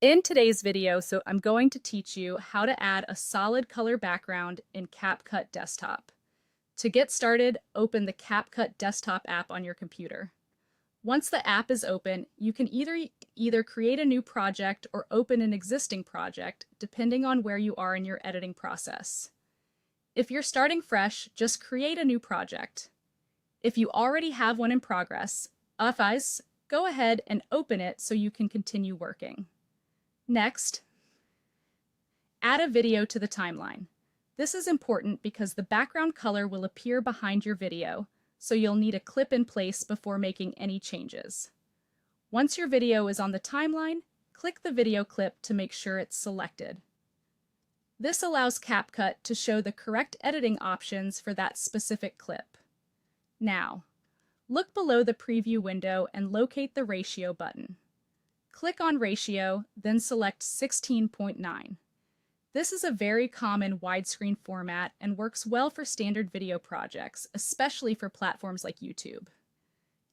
In today's video, I'm going to teach you how to add a solid color background in CapCut Desktop. To get started, open the CapCut Desktop app on your computer. Once the app is open, you can either create a new project or open an existing project, depending on where you are in your editing process. If you're starting fresh, just create a new project. If you already have one in progress, otherwise, go ahead and open it so you can continue working. Next, add a video to the timeline. This is important because the background color will appear behind your video, so you'll need a clip in place before making any changes. Once your video is on the timeline, click the video clip to make sure it's selected. This allows CapCut to show the correct editing options for that specific clip. Now, look below the preview window and locate the ratio button. Click on Ratio, then select 16:9. This is a very common widescreen format and works well for standard video projects, especially for platforms like YouTube.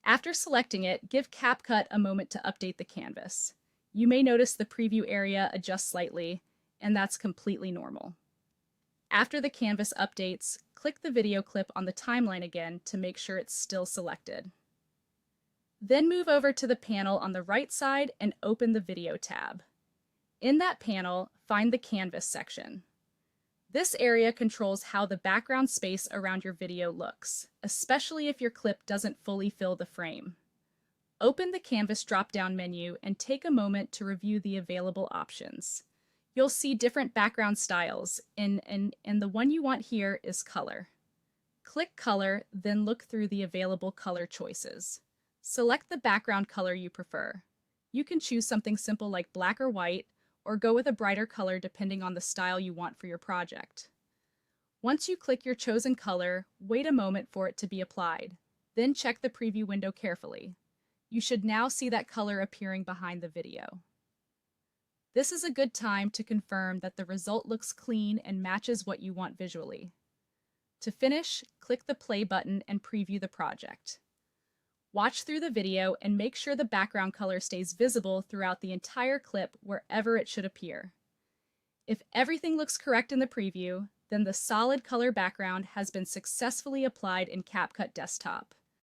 After selecting it, give CapCut a moment to update the canvas. You may notice the preview area adjusts slightly, and that's completely normal. After the canvas updates, click the video clip on the timeline again to make sure it's still selected. Then move over to the panel on the right side and open the Video tab. In that panel, find the Canvas section. This area controls how the background space around your video looks, especially if your clip doesn't fully fill the frame. Open the Canvas drop-down menu and take a moment to review the available options. You'll see different background styles, and the one you want here is color. Click Color, then look through the available color choices. Select the background color you prefer. You can choose something simple like black or white, or go with a brighter color depending on the style you want for your project. Once you click your chosen color, wait a moment for it to be applied. Then check the preview window carefully. You should now see that color appearing behind the video. This is a good time to confirm that the result looks clean and matches what you want visually. To finish, click the play button and preview the project. Watch through the video and make sure the background color stays visible throughout the entire clip wherever it should appear. If everything looks correct in the preview, then the solid color background has been successfully applied in CapCut Desktop.